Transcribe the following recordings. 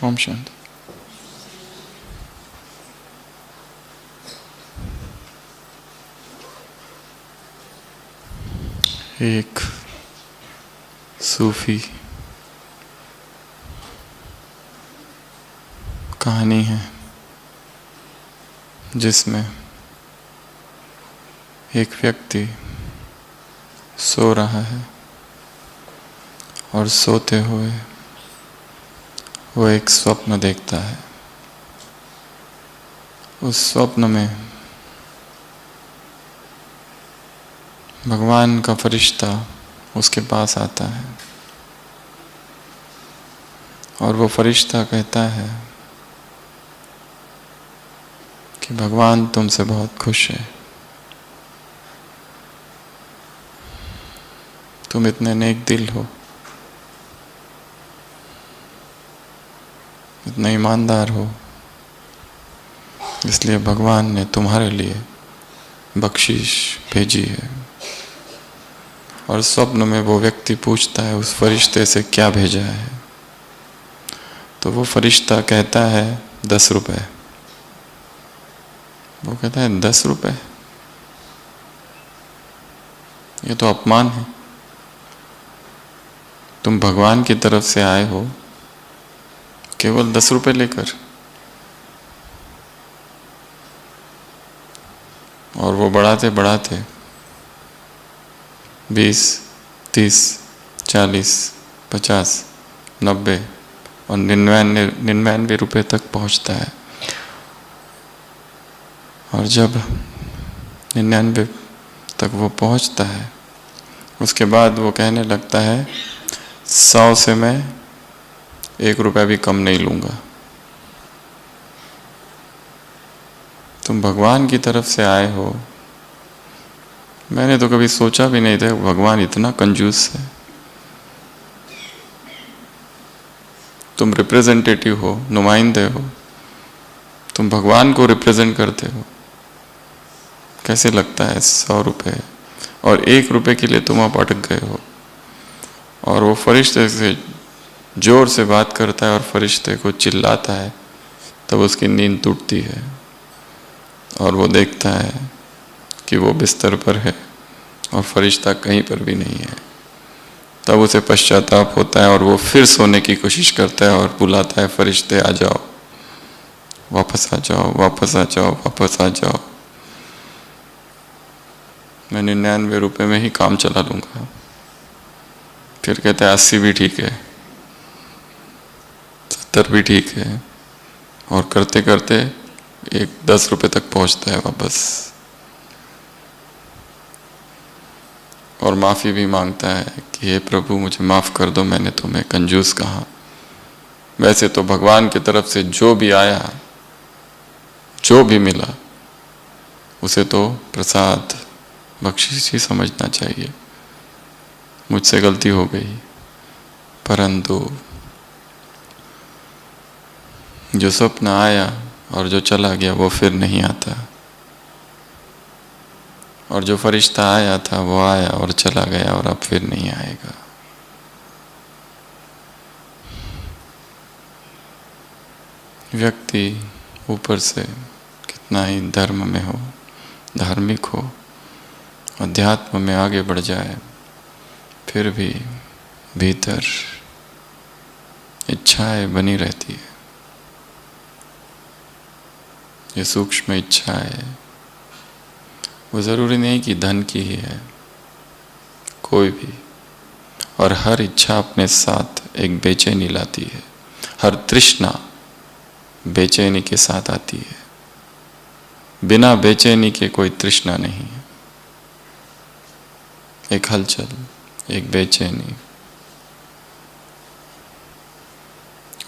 ओम शांति। एक सूफी कहानी है जिसमें एक व्यक्ति सो रहा है और सोते हुए वो एक स्वप्न देखता है। उस स्वप्न में भगवान का फरिश्ता उसके पास आता है और वो फरिश्ता कहता है कि भगवान तुमसे बहुत खुश है, तुम इतने नेक दिल हो, इतने ईमानदार हो, इसलिए भगवान ने तुम्हारे लिए बख्शिश भेजी है। और स्वप्न में वो व्यक्ति पूछता है उस फरिश्ते से क्या भेजा है, तो वो फरिश्ता कहता है 10 रुपए। वो कहता है 10 रुपए, ये तो अपमान है। तुम भगवान की तरफ से आए हो केवल 10 रुपए लेकर। और वो बढ़ाते बढ़ाते 20, 30, 40, 50, 90 और 99 रुपए तक पहुंचता है। और जब 99 तक वो पहुंचता है उसके बाद वो कहने लगता है 100 से मैं 1 रुपया भी कम नहीं लूंगा। तुम भगवान की तरफ से आए हो, मैंने तो कभी सोचा भी नहीं था भगवान इतना कंजूस है। तुम रिप्रेजेंटेटिव हो, नुमाइंदे हो, तुम भगवान को रिप्रेजेंट करते हो। कैसे लगता है 100 रुपये और 1 रुपये के लिए तुम आप अटक गए हो। और वो फरिश्ते से जोर से बात करता है और फरिश्ते को चिल्लाता है, तब उसकी नींद टूटती है और वो देखता है कि वो बिस्तर पर है और फरिश्ता कहीं पर भी नहीं है। तब उसे पश्चाताप होता है और वो फिर सोने की कोशिश करता है और बुलाता है, फरिश्ते आ जाओ, वापस आ जाओ, वापस आ जाओ, वापस आ जाओ, मैं 99 रुपये में ही काम चला लूँगा। फिर कहता है 80 भी ठीक है, 70 भी ठीक है, और करते करते एक 10 रुपये तक पहुंचता है वापस। और माफ़ी भी मांगता है कि हे प्रभु मुझे माफ़ कर दो, मैंने तुम्हें कंजूस कहा। वैसे तो भगवान की तरफ से जो भी आया, जो भी मिला, उसे तो प्रसाद बख्शिश ही समझना चाहिए। मुझसे गलती हो गई, परंतु जो स्वप्न आया और जो चला गया वो फिर नहीं आता, और जो फरिश्ता आया था वो आया और चला गया और अब फिर नहीं आएगा। व्यक्ति ऊपर से कितना ही धर्म में हो, धार्मिक हो, अध्यात्म में आगे बढ़ जाए, फिर भी भीतर इच्छाएं बनी रहती है। ये सूक्ष्म इच्छा है, वो ज़रूरी नहीं कि धन की ही है, कोई भी। और हर इच्छा अपने साथ एक बेचैनी लाती है। हर तृष्णा बेचैनी के साथ आती है। बिना बेचैनी के कोई तृष्णा नहीं है। एक हलचल, एक बेचैनी,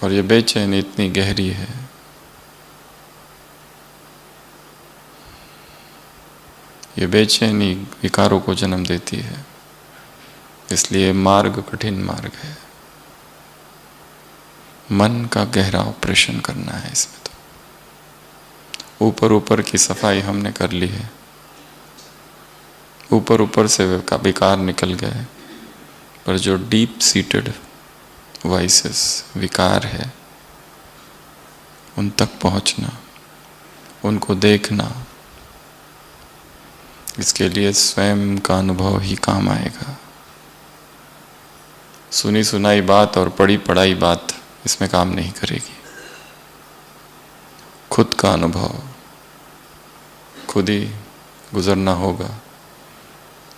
और ये बेचैनी इतनी गहरी है, ये बेचैनी विकारों को जन्म देती है। इसलिए मार्ग कठिन मार्ग है। मन का गहरा ऑपरेशन करना है इसमें। तो ऊपर ऊपर की सफाई हमने कर ली है, ऊपर ऊपर से विकार निकल गए, पर जो डीप सीटेड वाइसेस, विकार है, उन तक पहुंचना, उनको देखना, इसके लिए स्वयं का अनुभव ही काम आएगा। सुनी सुनाई बात और पढ़ी पढ़ाई बात इसमें काम नहीं करेगी। खुद का अनुभव खुद ही गुजरना होगा,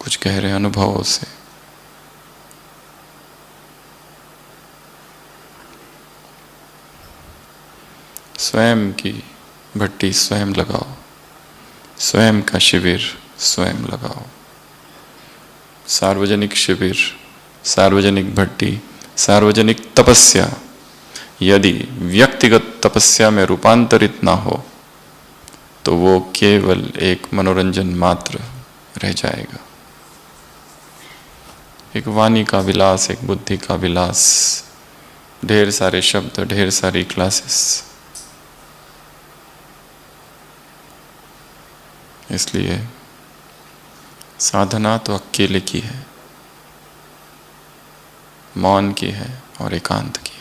कुछ गहरे अनुभवों से। स्वयं की भट्टी स्वयं लगाओ, स्वयं का शिविर स्वयं लगाओ। सार्वजनिक शिविर, सार्वजनिक भट्टी, सार्वजनिक तपस्या यदि व्यक्तिगत तपस्या में रूपांतरित ना हो तो वो केवल एक मनोरंजन मात्र रह जाएगा, एक वाणी का विलास, एक बुद्धि का विलास, ढेर सारे शब्द, ढेर सारी क्लासेस। इसलिए साधना तो अकेले की है, मौन की है और एकांत की है।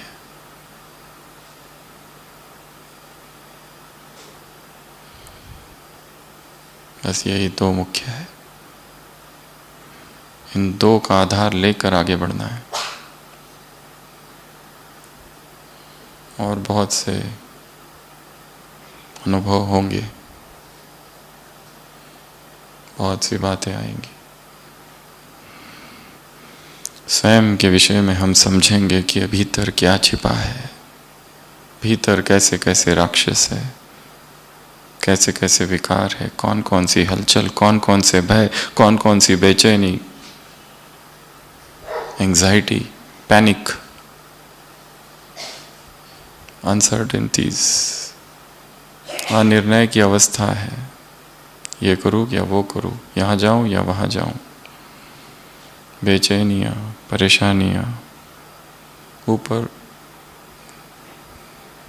बस यही दो मुख्य है, इन दो का आधार लेकर आगे बढ़ना है। और बहुत से अनुभव होंगे, बहुत सी बातें आएंगी। स्वयं के विषय में हम समझेंगे कि भीतर क्या छिपा है, भीतर कैसे कैसे राक्षस है, कैसे कैसे विकार है, कौन कौन सी हलचल, कौन कौन से भय, कौन कौन सी बेचैनी, एंजाइटी, पैनिक, अनसर्टेनिटीज, अनिर्णय की अवस्था है। ये करूँ या वो करूँ, यहाँ जाऊँ या वहाँ जाऊँ, बेचैनियाँ, परेशानियाँ ऊपर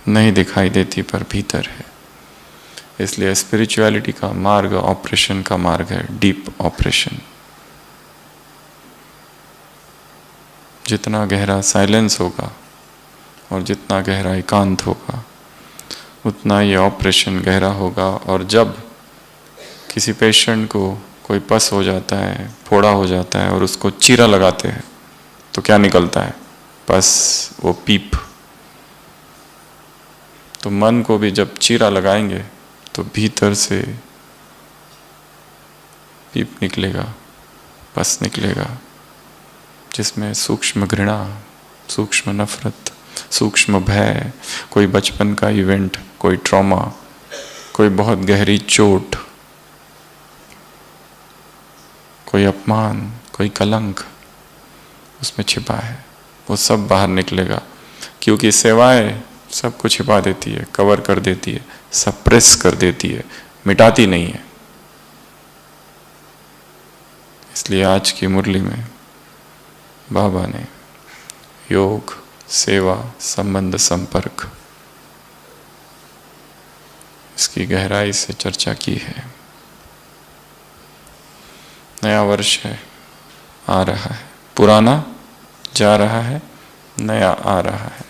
नहीं दिखाई देती पर भीतर है। इसलिए स्पिरिचुअलिटी का मार्ग ऑपरेशन का मार्ग है, डीप ऑपरेशन। जितना गहरा साइलेंस होगा और जितना गहरा एकांत होगा उतना ये ऑपरेशन गहरा होगा। और जब किसी पेशेंट को कोई पस हो जाता है, फोड़ा हो जाता है और उसको चीरा लगाते हैं तो क्या निकलता है? पस, वो पीप। तो मन को भी जब चीरा लगाएंगे तो भीतर से पीप निकलेगा, पस निकलेगा, जिसमें सूक्ष्म घृणा, सूक्ष्म नफरत, सूक्ष्म भय, कोई बचपन का इवेंट, कोई ट्रॉमा, कोई बहुत गहरी चोट, कोई अपमान, कोई कलंक उसमें छिपा है। वो सब बाहर निकलेगा, क्योंकि सेवाएं सबको छिपा देती है, कवर कर देती है, सप्रेस कर देती है, मिटाती नहीं है। इसलिए आज की मुरली में बाबा ने योग, सेवा, संबंध, संपर्क, इसकी गहराई से चर्चा की है। नया वर्ष है, आ रहा है, पुराना जा रहा है, नया आ रहा है।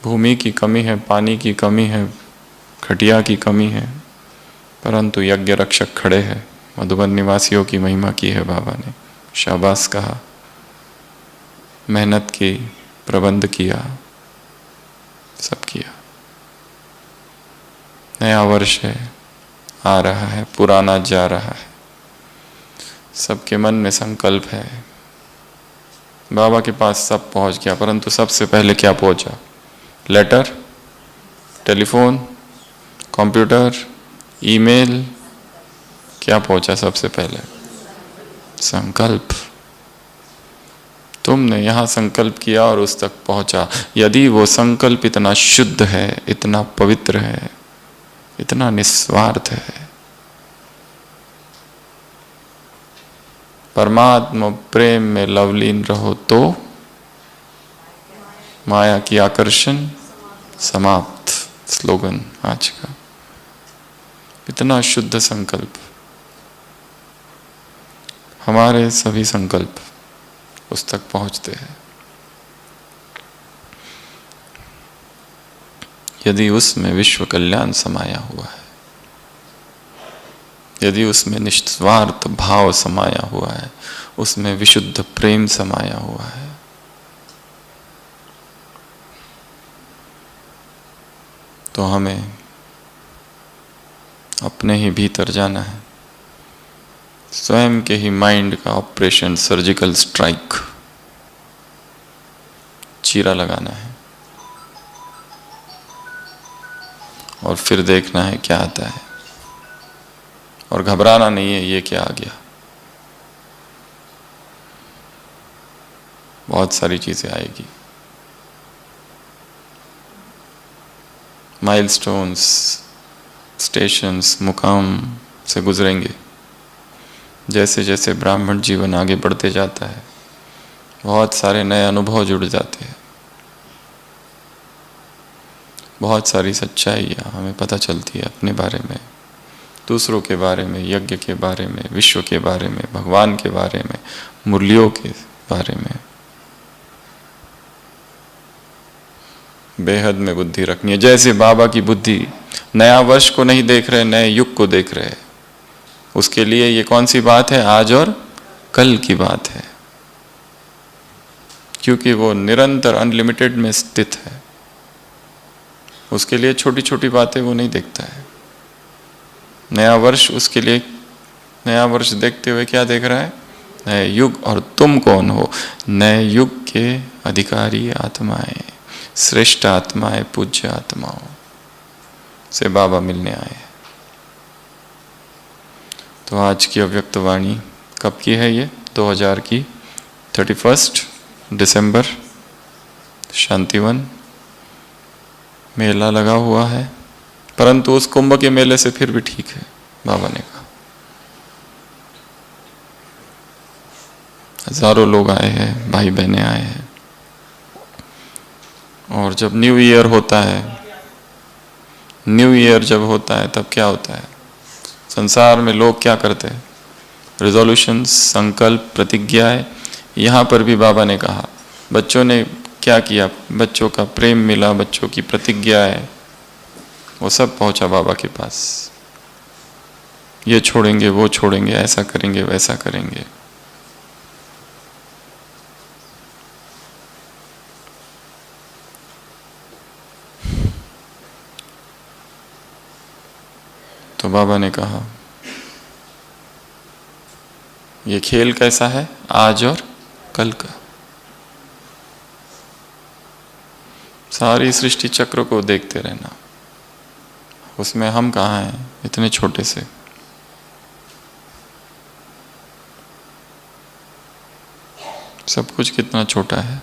भूमि की कमी है, पानी की कमी है, खटिया की कमी है, परंतु यज्ञ रक्षक खड़े हैं। मधुबन निवासियों की महिमा की है बाबा ने, शाबाश कहा, मेहनत की, प्रबंध किया, सब किया। नया वर्ष है, आ रहा है, पुराना जा रहा है। सबके मन में संकल्प है। बाबा के पास सब पहुंच गया, परंतु सबसे पहले क्या पहुंचा? लेटर, टेलीफोन, कंप्यूटर, ईमेल, क्या पहुंचा सबसे पहले? संकल्प। तुमने यहां संकल्प किया और उस तक पहुंचा। यदि वो संकल्प इतना शुद्ध है, इतना पवित्र है, इतना निस्वार्थ है, परमात्मा प्रेम में लवलीन रहो तो माया की आकर्षण समाप्त। स्लोगन आज का, इतना शुद्ध संकल्प। हमारे सभी संकल्प उस तक पहुंचते हैं। यदि उसमें विश्व कल्याण समाया हुआ है, यदि उसमें निस्वार्थ भाव समाया हुआ है, उसमें विशुद्ध प्रेम समाया हुआ है, तो हमें अपने ही भीतर जाना है, स्वयं के ही माइंड का ऑपरेशन सर्जिकल स्ट्राइक, चीरा लगाना है और फिर देखना है क्या आता है। और घबराना नहीं है, ये क्या आ गया। बहुत सारी चीजें आएगी, माइलस्टोन्स, स्टेशंस, मुकाम से गुजरेंगे। जैसे जैसे ब्राह्मण जीवन आगे बढ़ते जाता है, बहुत सारे नए अनुभव जुड़ जाते हैं, बहुत सारी सच्चाइयाँ हमें पता चलती है अपने बारे में, दूसरों के बारे में, यज्ञ के बारे में, विश्व के बारे में, भगवान के बारे में, मूल्यों के बारे में। बेहद में बुद्धि रखनी है। जैसे बाबा की बुद्धि नया वर्ष को नहीं देख रहे, नए युग को देख रहे, उसके लिए ये कौन सी बात है, आज और कल की बात है, क्योंकि वो निरंतर अनलिमिटेड में स्थित है। उसके लिए छोटी छोटी बातें वो नहीं देखता है। नया वर्ष उसके लिए, नया वर्ष देखते हुए क्या देख रहा है, नए युग। और तुम कौन हो, नए युग के अधिकारी आत्माएं, श्रेष्ठ आत्माएं, पूज्य आत्माओं से बाबा मिलने आए। तो आज की अव्यक्त वाणी कब की है ये, 2000 की 31 दिसंबर, शांतिवन मेला लगा हुआ है, परंतु उस कुंभ के मेले से फिर भी ठीक है, बाबा ने कहा। हजारों लोग आए हैं, भाई बहनें आए हैं। और जब न्यू ईयर होता है, न्यू ईयर जब होता है तब क्या होता है, संसार में लोग क्या करते हैं, रिजोल्यूशन, संकल्प, प्रतिज्ञाएं। यहाँ पर भी बाबा ने कहा, बच्चों ने क्या किया, बच्चों का प्रेम मिला, बच्चों की प्रतिज्ञाएं, वो सब पहुंचा बाबा के पास। ये छोड़ेंगे, वो छोड़ेंगे, ऐसा करेंगे, वैसा करेंगे। तो बाबा ने कहा, ये खेल कैसा है, आज और कल का। सारी सृष्टि चक्र को देखते रहना, उसमें हम कहाँ हैं, इतने छोटे से। सब कुछ कितना छोटा है,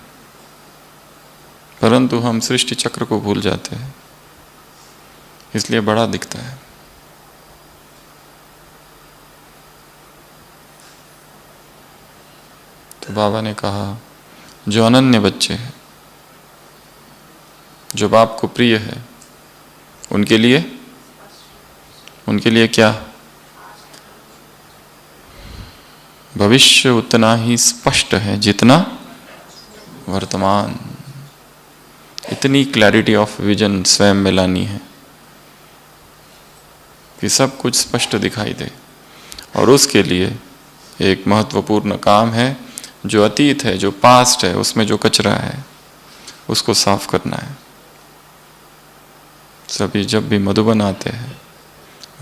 परंतु हम सृष्टि चक्र को भूल जाते हैं, इसलिए बड़ा दिखता है। तो बाबा ने कहा, जो अनन्य बच्चे हैं, जो बाप को प्रिय है, उनके लिए क्या, भविष्य उतना ही स्पष्ट है जितना वर्तमान। इतनी क्लैरिटी ऑफ विजन स्वयं में लानी है कि सब कुछ स्पष्ट दिखाई दे। और उसके लिए एक महत्वपूर्ण काम है, जो अतीत है, जो पास्ट है, उसमें जो कचरा है उसको साफ करना है। सभी जब भी मधुबन आते हैं,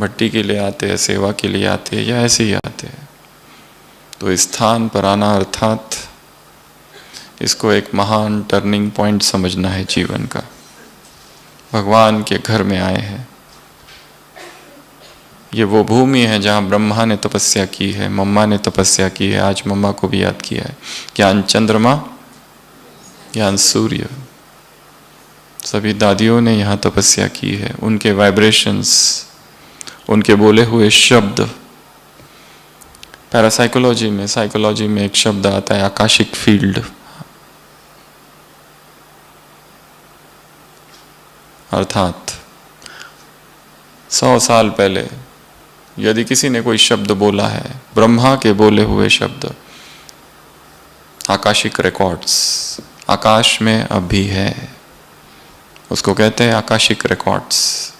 भट्टी के लिए आते हैं, सेवा के लिए आते हैं, या ऐसे ही आते हैं, तो इस स्थान पर आना अर्थात इसको एक महान टर्निंग पॉइंट समझना है जीवन का। भगवान के घर में आए हैं। ये वो भूमि है जहाँ ब्रह्मा ने तपस्या की है, मम्मा ने तपस्या की है, आज मम्मा को भी याद किया है। ज्ञान चंद्रमा, ज्ञान सूर्य, सभी दादियों ने यहाँ तपस्या की है। उनके वाइब्रेशंस, उनके बोले हुए शब्द। पैरासाइकोलॉजी में, साइकोलॉजी में एक शब्द आता है आकाशिक फील्ड, अर्थात 100 साल पहले यदि किसी ने कोई शब्द बोला है, ब्रह्मा के बोले हुए शब्द, आकाशिक रिकॉर्ड्स आकाश में अभी है, उसको कहते हैं आकाशिक रिकॉर्ड्स।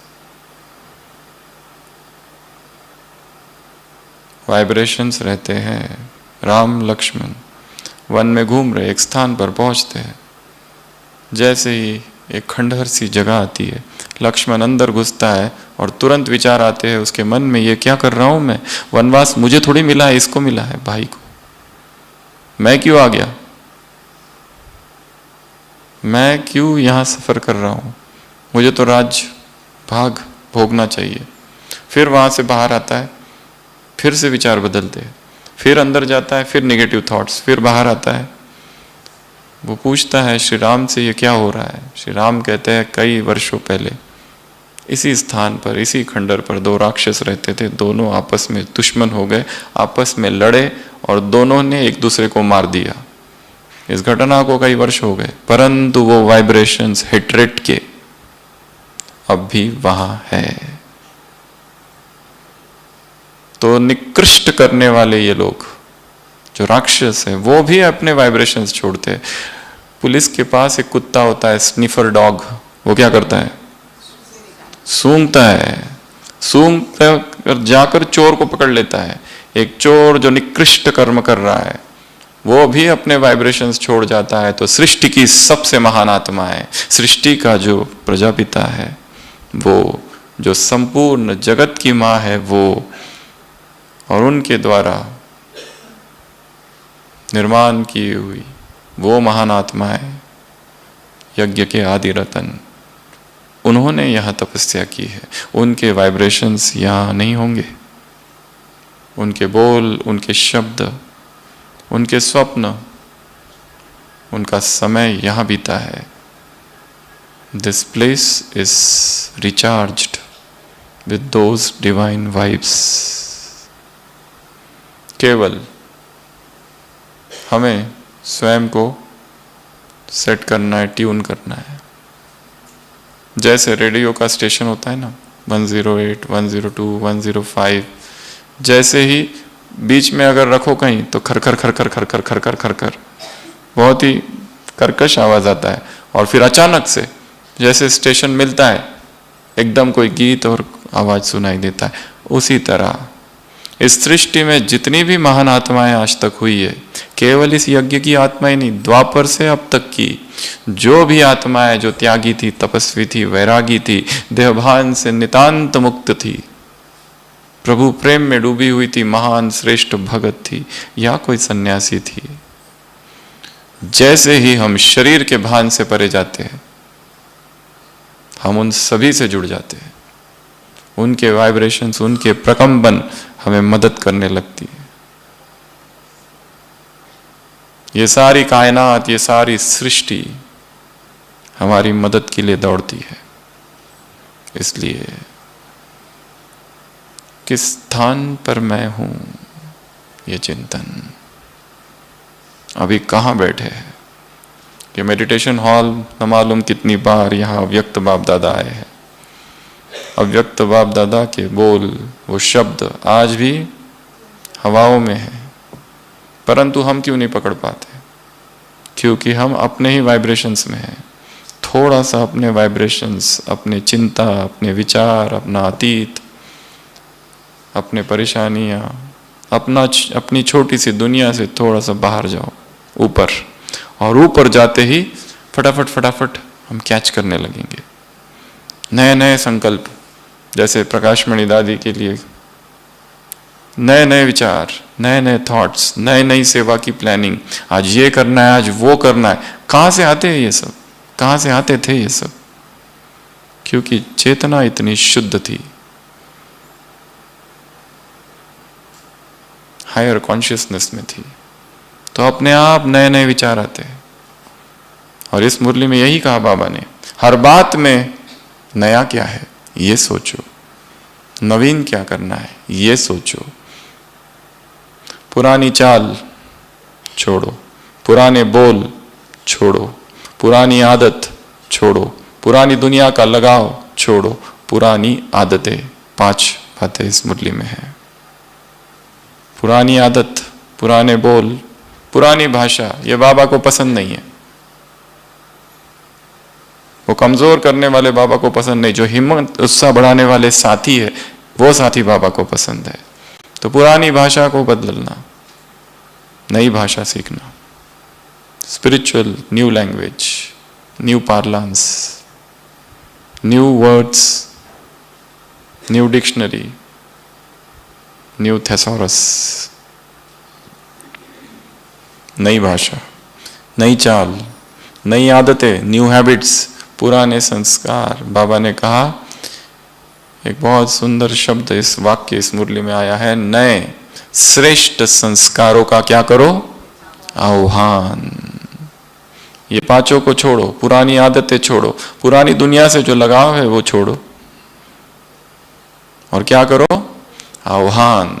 वाइब्रेशंस रहते हैं। राम लक्ष्मण वन में घूम रहे, एक स्थान पर पहुंचते हैं। जैसे ही एक खंडहर सी जगह आती है, लक्ष्मण अंदर घुसता है और तुरंत विचार आते हैं उसके मन में, ये क्या कर रहा हूं मैं? वनवास मुझे थोड़ी मिला है, इसको मिला है, भाई को। मैं क्यों आ गया? मैं क्यों यहां सफर कर रहा हूं? मुझे तो राज्य भाग भोगना चाहिए। फिर वहां से बाहर आता है, फिर से विचार बदलते हैं, फिर अंदर जाता है, फिर नेगेटिव थॉट्स, फिर बाहर आता है। वो पूछता है श्री राम से, ये क्या हो रहा है? श्री राम कहते हैं कई वर्षों पहले इसी स्थान पर, इसी खंडर पर दो राक्षस रहते थे। दोनों आपस में दुश्मन हो गए, आपस में लड़े और दोनों ने एक दूसरे को मार दिया। इस घटना को कई वर्ष हो गए, परंतु वो वाइब्रेशंस हेट्रेट के अब भी वहां है। तो निकृष्ट करने वाले ये लोग जो राक्षस है, वो भी अपने वाइब्रेशंस छोड़ते हैं। पुलिस के पास एक कुत्ता होता है, स्निफर डॉग। वो क्या करता है? सूंघता है। सूंघ कर जाकर चोर को पकड़ लेता है। एक चोर जो निकृष्ट कर्म कर रहा है, वो भी अपने वाइब्रेशंस छोड़ जाता है। तो सृष्टि की सबसे महान आत्मा है, सृष्टि का जो प्रजापिता है, वो जो संपूर्ण जगत की मां है, वो और उनके द्वारा निर्माण की हुई वो महान आत्मा है, यज्ञ के आदि रतन। उन्होंने यहां तपस्या की है। उनके वाइब्रेशंस यहां नहीं होंगे। उनके बोल, उनके शब्द, उनके स्वप्न, उनका समय यहां बीता है। This place is recharged with those divine vibes. केवल हमें स्वयं को सेट करना है, ट्यून करना है। जैसे रेडियो का स्टेशन होता है ना, 108, 102, 105, जैसे ही बीच में अगर रखो कहीं तो खरखर खरखर खरखर खरखर खरखर बहुत ही कर्कश आवाज आता है। और फिर अचानक से जैसे स्टेशन मिलता है, एकदम कोई गीत और आवाज सुनाई देता है। उसी तरह इस सृष्टि में जितनी भी महान आत्माएं आज तक हुई है, केवल इस यज्ञ की आत्माएं नहीं, द्वापर से अब तक की जो भी आत्माएं जो त्यागी थी, तपस्वी थी, वैरागी थी, देहभान से नितांत मुक्त थी, प्रभु प्रेम में डूबी हुई थी, महान श्रेष्ठ भगत थी या कोई सन्यासी थी, जैसे ही हम शरीर के भान से परे जाते हैं, हम उन सभी से जुड़ जाते हैं। उनके वाइब्रेशंस, उनके प्रकंपन हमें मदद करने लगती है। ये सारी कायनात, ये सारी सृष्टि हमारी मदद के लिए दौड़ती है। इसलिए किस स्थान पर मैं हूं, ये चिंतन अभी कहां बैठे हैं। कि मेडिटेशन हॉल न मालूम कितनी बार यहाँ अव्यक्त बाप दादा आए हैं। अव्यक्त बाप दादा के बोल, वो शब्द आज भी हवाओं में है, परंतु हम क्यों नहीं पकड़ पाते? क्योंकि हम अपने ही वाइब्रेशंस में हैं। थोड़ा सा अपने वाइब्रेशंस, अपने चिंता, अपने विचार, अपना अतीत, अपने परेशानियां, अपनी छोटी सी दुनिया से थोड़ा सा बाहर जाओ, ऊपर, और ऊपर जाते ही फटाफट फटाफट हम कैच करने लगेंगे नए नए संकल्प। जैसे प्रकाशमणि दादी के लिए नए नए विचार, नए नए थॉट्स, नई नई सेवा की प्लानिंग, आज ये करना है, आज वो करना है। कहाँ से आते हैं ये सब? कहाँ से आते थे ये सब? क्योंकि चेतना इतनी शुद्ध थी, हायर कॉन्शियसनेस में थी, तो अपने आप नए नए विचार आते हैं। और इस मुरली में यही कहा बाबा ने, हर बात में नया क्या है ये सोचो, नवीन क्या करना है ये सोचो। पुरानी चाल छोड़ो, पुराने बोल छोड़ो, पुरानी आदत छोड़ो, पुरानी दुनिया का लगाव छोड़ो, पुरानी आदतें। 5 बातें इस मुरली में है। पुरानी आदत, पुराने बोल, पुरानी भाषा, ये बाबा को पसंद नहीं है। वो कमजोर करने वाले बाबा को पसंद नहीं, जो हिम्मत उत्साह बढ़ाने वाले साथी है वो साथी बाबा को पसंद है। तो पुरानी भाषा को बदलना, नई भाषा सीखना, spiritual new language, new parlance, new words, new dictionary, new thesaurus, नई भाषा, नई चाल, नई आदतें, न्यू हैबिट्स, पुराने संस्कार। बाबा ने कहा, एक बहुत सुंदर शब्द इस वाक्य इस मुरली में आया है, नए श्रेष्ठ संस्कारों का क्या करो, आह्वान। ये पांचों को छोड़ो, पुरानी आदतें छोड़ो, पुरानी दुनिया से जो लगाव है वो छोड़ो, और क्या करो, आह्वान।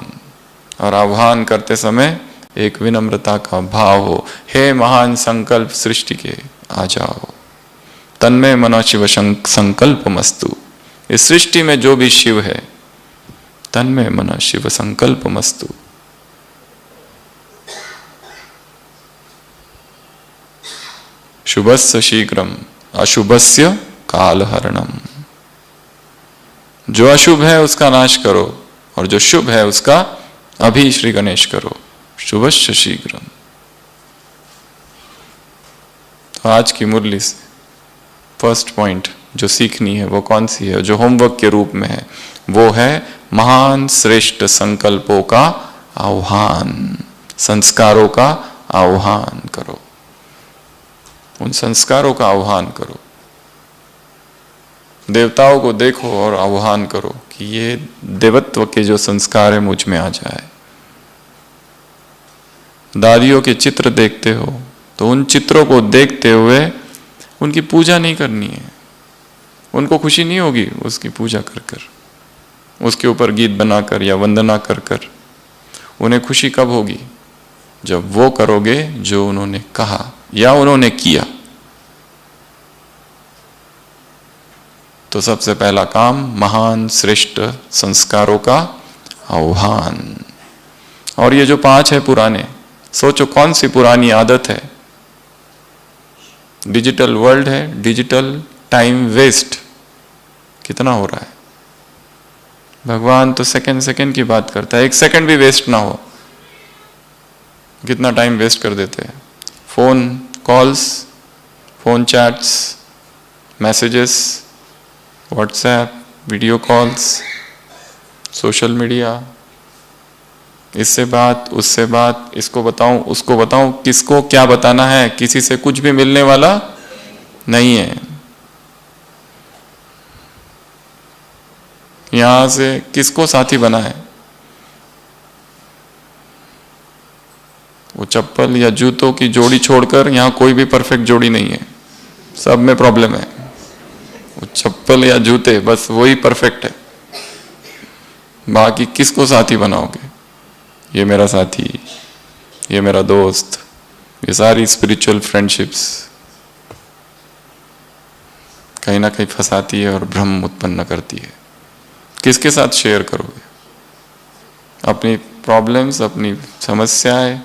और आह्वान करते समय एक विनम्रता का भाव हो, हे महान संकल्प सृष्टि के आ जाओ, तन्मय मनो शिव संकल्प मस्तु। इस सृष्टि में जो भी शिव है, तन्मय मनो शिव संकल्प मस्तु। शुभस्य शीघ्रम अशुभस्य कालहरणम। जो अशुभ है उसका नाश करो, और जो शुभ है उसका अभी श्री गणेश करो। शुभस्य शीघ्रम। तो आज की मुरली से फर्स्ट पॉइंट जो सीखनी है वो कौन सी है, जो होमवर्क के रूप में है, वो है महान श्रेष्ठ संकल्पों का आह्वान, संस्कारों का आह्वान करो। उन संस्कारों का आह्वान करो। देवताओं को देखो और आह्वान करो कि ये देवत्व के जो संस्कार है मुझ में आ जाए। दादियों के चित्र देखते हो तो उन चित्रों को देखते हुए उनकी पूजा नहीं करनी है। उनको खुशी नहीं होगी उसकी पूजा कर कर, उसके ऊपर गीत बनाकर या वंदना कर कर। उन्हें खुशी कब होगी, जब वो करोगे जो उन्होंने कहा या उन्होंने किया। तो सबसे पहला काम महान श्रेष्ठ संस्कारों का आह्वान। और ये जो 5 है पुराने, सोचो कौन सी पुरानी आदत है। डिजिटल वर्ल्ड है, डिजिटल टाइम वेस्ट कितना हो रहा है। भगवान तो सेकंड सेकंड की बात करता है, 1 सेकंड भी वेस्ट ना हो, कितना टाइम वेस्ट कर देते हैं। Phone calls, phone chats, messages, WhatsApp, video calls, social media, इससे बात उससे बात, इसको बताऊं उसको बताऊं, किसको क्या बताना है, किसी से कुछ भी मिलने वाला नहीं है। यहां से किसको साथी बना है, वो चप्पल या जूतों की जोड़ी छोड़कर यहां कोई भी परफेक्ट जोड़ी नहीं है, सब में प्रॉब्लम है। वो चप्पल या जूते बस वही परफेक्ट है, बाकी किसको साथी बनाओगे। ये मेरा साथी, ये मेरा दोस्त, ये सारी स्पिरिचुअल फ्रेंडशिप्स कहीं ना कहीं फंसाती है और भ्रम उत्पन्न करती है। किसके साथ शेयर करोगे अपनी प्रॉब्लम्स, अपनी समस्याएं।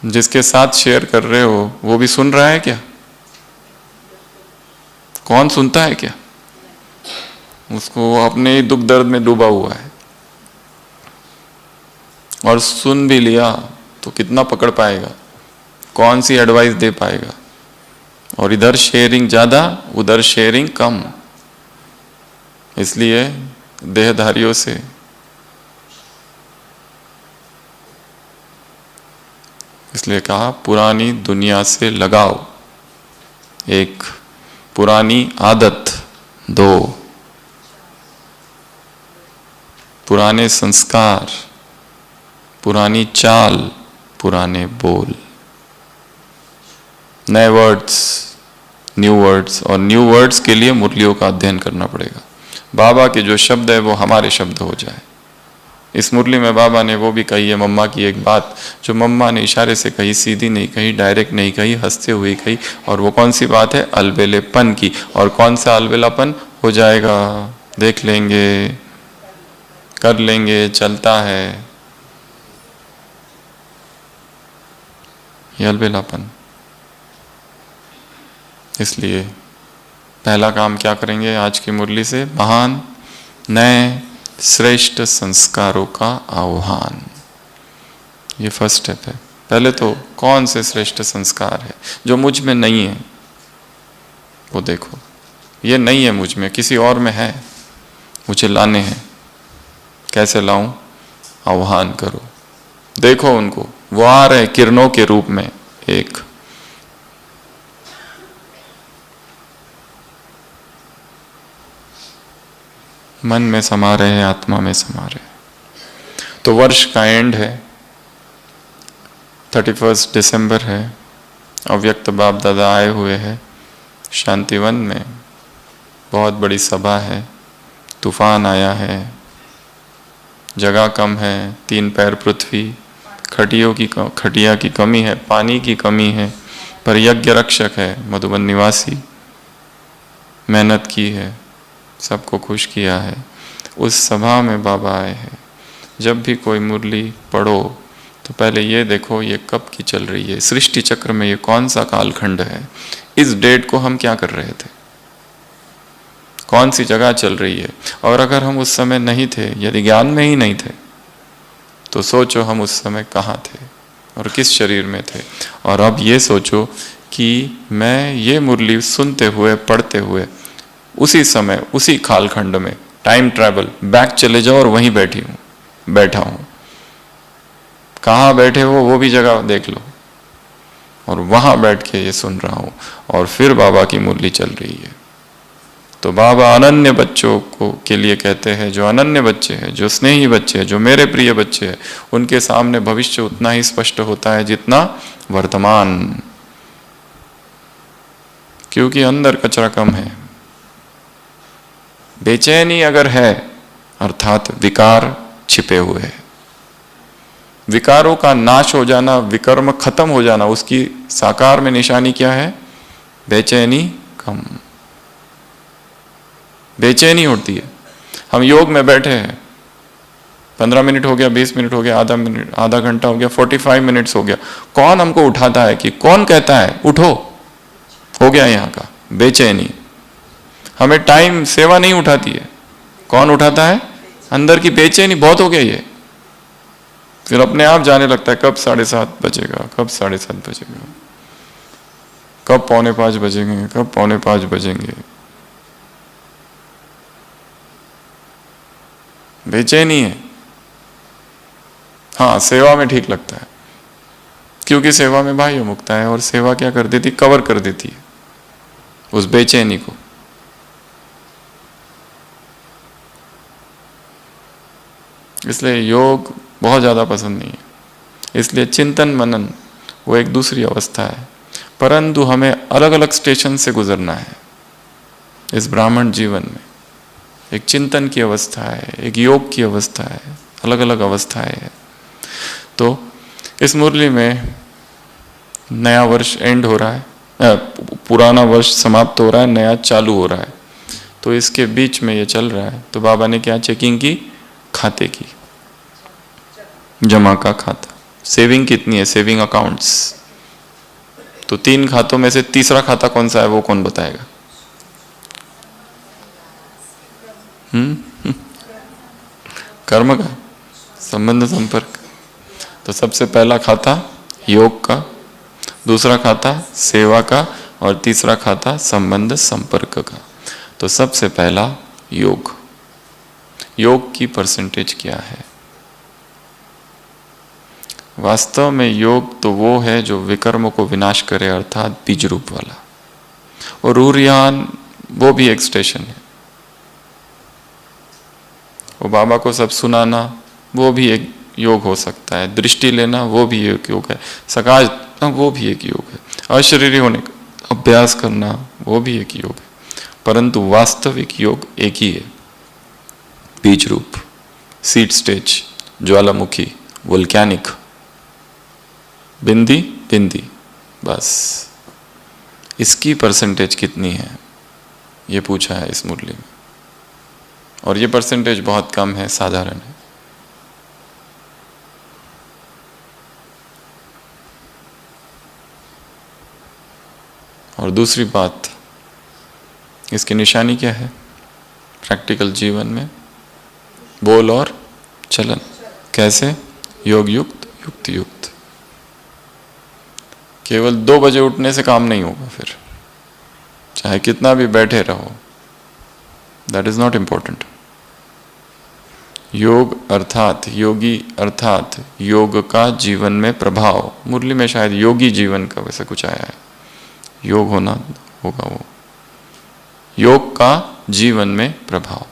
जिसके साथ शेयर कर रहे हो वो भी सुन रहा है क्या? कौन सुनता है क्या? उसको अपने दुख दर्द में डूबा हुआ है, और सुन भी लिया तो कितना पकड़ पाएगा, कौन सी एडवाइस दे पाएगा। और इधर शेयरिंग ज्यादा, उधर शेयरिंग कम। इसलिए देहधारियों से इसलिए कहा पुरानी दुनिया से लगाओ, एक पुरानी आदत, 2 पुराने संस्कार, पुरानी चाल, पुराने बोल, नए वर्ड्स, न्यू वर्ड्स। और न्यू वर्ड्स के लिए मुरलियों का अध्ययन करना पड़ेगा। बाबा के जो शब्द है वो हमारे शब्द हो जाए। इस मुरली में बाबा ने वो भी कही है, मम्मा की एक बात जो मम्मा ने इशारे से कही, सीधी नहीं कही, डायरेक्ट नहीं कही, हंसते हुए कही। और वो कौन सी बात है? अलबेलेपन की। और कौन सा अलबेलापन हो जाएगा? देख लेंगे, कर लेंगे, चलता है, ये अलबेलापन। इसलिए पहला काम क्या करेंगे आज की मुरली से? महान नए श्रेष्ठ संस्कारों का आह्वान। ये फर्स्ट स्टेप है। पहले तो कौन से श्रेष्ठ संस्कार है जो मुझ में नहीं है, वो देखो। ये नहीं है मुझ में, किसी और में है, मुझे लाने हैं। कैसे लाऊं? आह्वान करो, देखो उनको, वो आ रहे किरणों के रूप में। एक मन में समा रहे हैं, आत्मा में समा रहे हैं। तो वर्ष का एंड है, 31 दिसंबर है, अव्यक्त बाप दादा आए हुए हैं शांतिवन में। बहुत बड़ी सभा है, तूफान आया है, जगह कम है, 3 पैर पृथ्वी, खटिया की कमी है, पानी की कमी है, पर यज्ञ रक्षक है, मधुबन निवासी, मेहनत की है, सबको खुश किया है। उस सभा में बाबा आए हैं। जब भी कोई मुरली पढ़ो तो पहले ये देखो ये कब की चल रही है, सृष्टि चक्र में ये कौन सा कालखंड है, इस डेट को हम क्या कर रहे थे, कौन सी जगह चल रही है। और अगर हम उस समय नहीं थे, यदि ज्ञान में ही नहीं थे, तो सोचो हम उस समय कहाँ थे और किस शरीर में थे। और अब ये सोचो कि मैं ये मुरली सुनते हुए पढ़ते हुए उसी समय उसी कालखंड में टाइम ट्रैवल बैक चले जाओ और वहीं बैठा हूं। कहाँ बैठे हो वो भी जगह देख लो, और वहां बैठ के ये सुन रहा हूं, और फिर बाबा की मुरली चल रही है। तो बाबा अनन्य बच्चों को के लिए कहते हैं, जो अनन्य बच्चे हैं, जो स्नेही बच्चे हैं, जो मेरे प्रिय बच्चे हैं, उनके सामने भविष्य उतना ही स्पष्ट होता है जितना वर्तमान, क्योंकि अंदर कचरा कम है। बेचैनी अगर है अर्थात विकार छिपे हुए हैं। विकारों का नाश हो जाना, विकर्म खत्म हो जाना, उसकी साकार में निशानी क्या है? बेचैनी कम। बेचैनी होती है। हम योग में बैठे हैं, 15 मिनट हो गया, 20 मिनट हो गया, आधा घंटा हो गया, 45 मिनट्स हो गया, कौन हमको उठाता है? कि कौन कहता है उठो, हो गया यहाँ का? बेचैनी। हमें टाइम सेवा नहीं उठाती है, कौन उठाता है? अंदर की बेचैनी बहुत हो गई है। फिर अपने आप जाने लगता है कब 7:30 बजेगा, कब 7:30 बजेगा, कब 4:45 बजेंगे, कब 4:45 बजेंगे। बेचैनी है। हाँ, सेवा में ठीक लगता है, क्योंकि सेवा में बाह्य मुक्ता है, और सेवा क्या कर देती? कवर कर देती है उस बेचैनी को। इसलिए योग बहुत ज़्यादा पसंद नहीं है। इसलिए चिंतन मनन वो एक दूसरी अवस्था है, परंतु हमें अलग अलग स्टेशन से गुजरना है इस ब्राह्मण जीवन में। एक चिंतन की अवस्था है, एक योग की अवस्था है, अलग अलग अवस्थाएं है। तो इस मुरली में नया वर्ष एंड हो रहा है, पुराना वर्ष समाप्त हो रहा है, नया चालू हो रहा है। तो इसके बीच में ये चल रहा है। तो बाबा ने क्या चेकिंग की? खाते की, जमा का खाता। सेविंग कितनी है? Saving accounts. तो 3 खातों में से तीसरा खाता कौन सा है, वो कौन बताएगा? कर्म का, संबंध संपर्क। तो सबसे पहला खाता योग का, दूसरा खाता सेवा का, और तीसरा खाता संबंध संपर्क का। तो सबसे पहला योग। योग की परसेंटेज क्या है? वास्तव में योग तो वो है जो विकर्म को विनाश करे, अर्थात बीज रूप वाला। और रूरियान वो भी एक स्टेशन है। वो बाबा को सब सुनाना वो भी एक योग हो सकता है, दृष्टि लेना वो भी एक योग है, सकाश वो भी एक योग है, अशरीरी होने का अभ्यास करना वो भी एक योग है। परंतु वास्तविक योग एक ही है, बीज रूप, सीड स्टेज, ज्वालामुखी, वोल्केनिक, बिंदी बिंदी, बस। इसकी परसेंटेज कितनी है ये पूछा है इस मुरली में, और ये परसेंटेज बहुत कम है, साधारण है। और दूसरी बात, इसकी निशानी क्या है प्रैक्टिकल जीवन में? बोल और चलन। कैसे? योग युक्त, युक्ति युक्त। केवल 2 बजे उठने से काम नहीं होगा, फिर चाहे कितना भी बैठे रहो, दैट इज नॉट इम्पोर्टेंट। योग अर्थात योगी अर्थात योग का जीवन में प्रभाव। मुरली में शायद योगी जीवन का वैसे कुछ आया है, योग होना होगा वो, योग का जीवन में प्रभाव।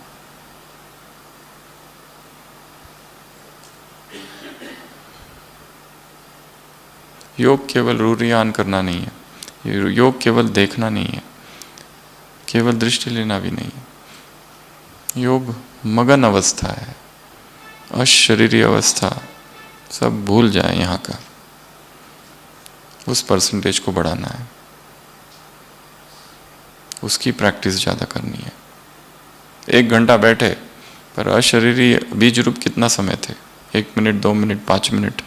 योग केवल रूरियान करना नहीं है, योग केवल देखना नहीं है, केवल दृष्टि लेना भी नहीं है। योग मगन अवस्था है, अशरीरी अवस्था सब भूल जाए यहाँ का, उस परसेंटेज को बढ़ाना है, उसकी प्रैक्टिस ज़्यादा करनी है। 1 घंटा बैठे पर अशरीरी बीज रूप कितना समय थे? 1 मिनट, 2 मिनट, 5 मिनट।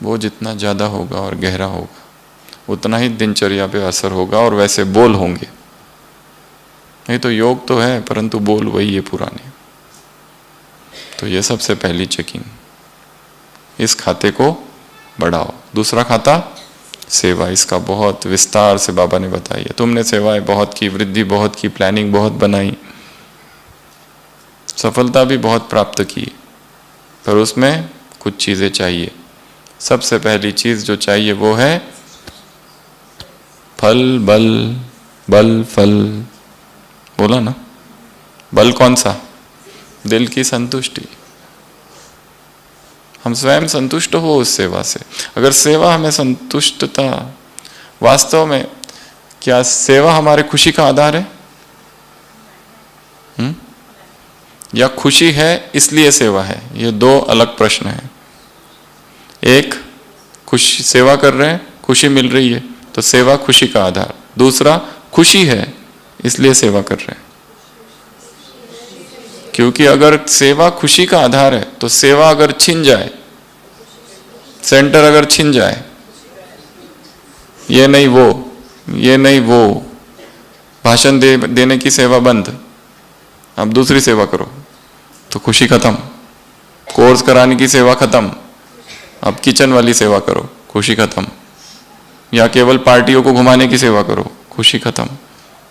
वो जितना ज़्यादा होगा और गहरा होगा उतना ही दिनचर्या पे असर होगा और वैसे बोल होंगे। नहीं तो योग तो है परंतु बोल वही है पुराने। तो ये सबसे पहली चेकिंग, इस खाते को बढ़ाओ। दूसरा खाता सेवा, इसका बहुत विस्तार से बाबा ने बताई है। तुमने सेवाएं बहुत की, वृद्धि बहुत की, प्लानिंग बहुत बनाई, सफलता भी बहुत प्राप्त की, पर उसमें कुछ चीजें चाहिए। सबसे पहली चीज जो चाहिए वो है फल बल, बल फल। बोला ना, बल कौन सा? दिल की संतुष्टि। हम स्वयं संतुष्ट हो उस सेवा से। अगर सेवा हमें संतुष्टता, वास्तव में क्या सेवा हमारे खुशी का आधार है? या खुशी है इसलिए सेवा है? ये 2 अलग प्रश्न हैं। एक, खुशी सेवा कर रहे हैं, खुशी मिल रही है तो सेवा खुशी का आधार। दूसरा, खुशी है इसलिए सेवा कर रहे हैं। क्योंकि अगर सेवा खुशी का आधार है तो सेवा अगर छिन जाए, सेंटर अगर छिन जाए, ये नहीं वो, ये नहीं वो, भाषण देने की सेवा बंद, अब दूसरी सेवा करो, तो खुशी खत्म। कोर्स कराने की सेवा खत्म, अब किचन वाली सेवा करो, खुशी खत्म। या केवल पार्टियों को घुमाने की सेवा करो, खुशी खत्म।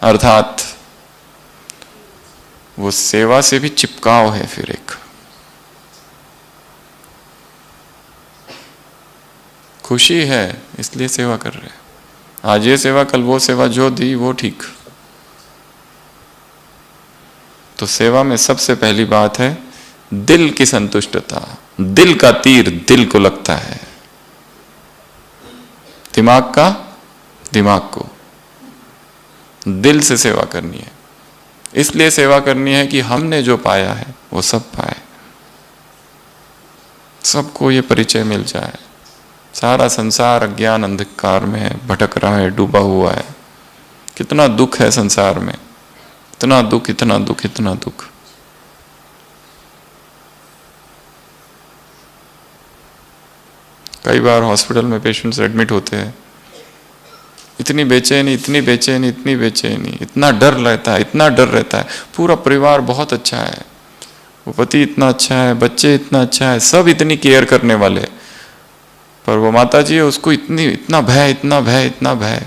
अर्थात वो सेवा से भी चिपकाव है। फिर एक खुशी है इसलिए सेवा कर रहे हैं, आज ये सेवा कल वो सेवा, जो दी वो ठीक। तो सेवा में सबसे पहली बात है दिल की संतुष्टता। दिल का तीर दिल को लगता है, दिमाग का दिमाग को। दिल से सेवा करनी है, इसलिए सेवा करनी है कि हमने जो पाया है वो सब पाए, सबको ये परिचय मिल जाए। सारा संसार अज्ञान अंधकार में है, भटक रहा है, डूबा हुआ है। कितना दुख है संसार में, इतना दुख, इतना दुख, इतना दुख। कई बार हॉस्पिटल में पेशेंट्स एडमिट होते हैं, इतनी बेचैनी, इतनी बेचैनी, इतनी बेचैनी, इतना डर रहता है, इतना डर रहता है। पूरा परिवार बहुत अच्छा है, वो पति इतना अच्छा है, बच्चे इतना अच्छा है, सब इतनी केयर करने वाले, पर वो माता जी है उसको इतना भय, इतना भय, इतना भय।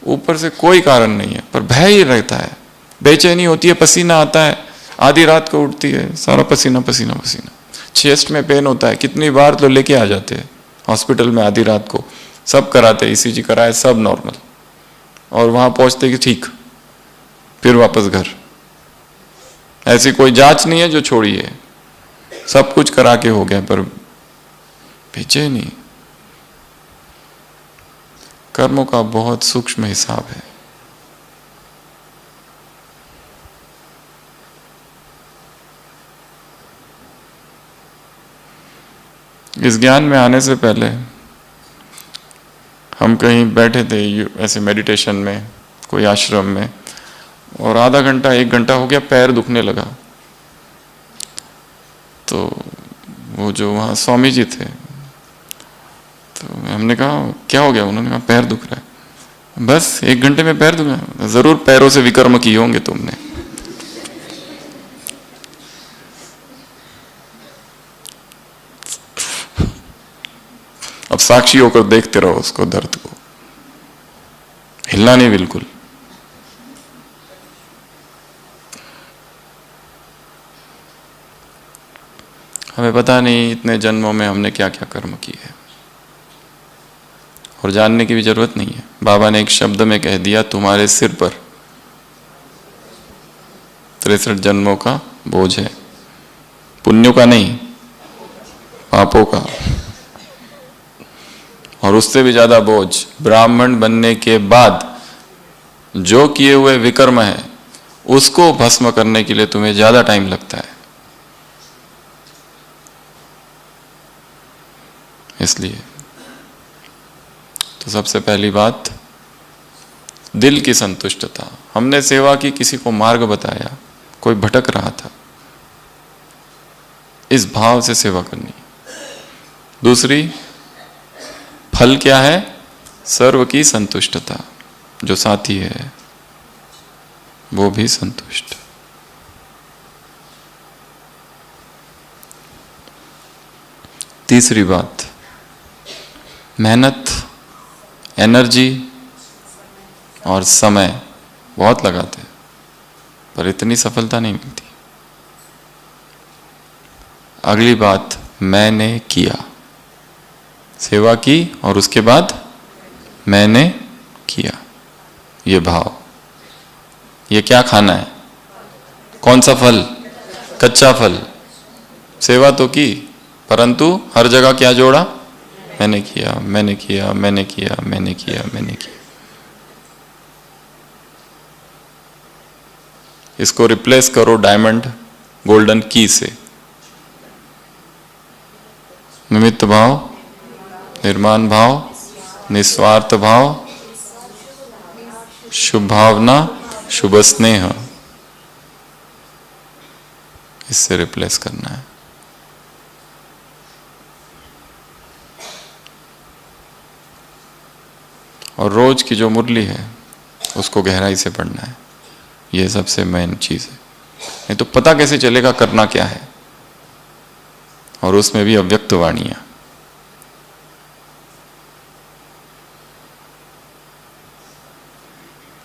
ऊपर से कोई कारण नहीं है पर भय ही रहता है, बेचैनी होती है, पसीना आता है, आधी रात को उठती है, सारा पसीना पसीना पसीना। चेस्ट में पेन होता है, कितनी बार तो लेके आ जाते हैं हॉस्पिटल में आधी रात को, सब कराते, ईसीजी कराए, सब नॉर्मल, और वहां पहुंचते कि ठीक, फिर वापस घर। ऐसी कोई जांच नहीं है जो छोड़ी है, सब कुछ करा के हो गया पर बेचैनी। कर्मों का बहुत सूक्ष्म हिसाब है। इस ज्ञान में आने से पहले हम कहीं बैठे थे ऐसे मेडिटेशन में, कोई आश्रम में, और आधा घंटा 1 घंटा हो गया, पैर दुखने लगा। तो वो जो वहाँ स्वामी जी थे, तो हमने कहा क्या हो गया? उन्होंने कहा पैर दुख रहा है। बस 1 घंटे में पैर दूंगा। जरूर पैरों से विकर्म किए होंगे तुमने। अब साक्षी होकर देखते रहो उसको, दर्द को, हिलना नहीं बिल्कुल। हमें पता नहीं इतने जन्मों में हमने क्या क्या कर्म किए हैं, और जानने की भी जरूरत नहीं है। बाबा ने एक शब्द में कह दिया, तुम्हारे सिर पर 63 जन्मों का बोझ है। पुण्यों का नहीं, पापों का। और उससे भी ज्यादा बोझ ब्राह्मण बनने के बाद जो किए हुए विकर्म है उसको भस्म करने के लिए तुम्हें ज्यादा टाइम लगता है। इसलिए तो सबसे पहली बात दिल की संतुष्टता। हमने सेवा की, किसी को मार्ग बताया, कोई भटक रहा था, इस भाव से सेवा करनी। दूसरी, फल क्या है? सर्व की संतुष्टता। जो साथी है वो भी संतुष्ट। तीसरी बात, मेहनत, एनर्जी और समय बहुत लगाते हैं पर इतनी सफलता नहीं मिलती। अगली बात, मैंने किया, सेवा की और उसके बाद मैंने किया, ये भाव। ये क्या खाना है? कौन सा फल? कच्चा फल। सेवा तो की परंतु हर जगह क्या जोड़ा? मैंने किया, मैंने किया, मैंने किया, मैंने किया, मैंने किया। इसको रिप्लेस करो डायमंड गोल्डन की से। निमित्त भाव, निर्माण भाव, निस्वार्थ भाव, शुभ भावना, शुभ स्नेह, इससे रिप्लेस करना है। और रोज की जो मुरली है उसको गहराई से पढ़ना है। यह सबसे मेन चीज है। नहीं तो पता कैसे चलेगा करना क्या है? और उसमें भी अव्यक्त वाणियां।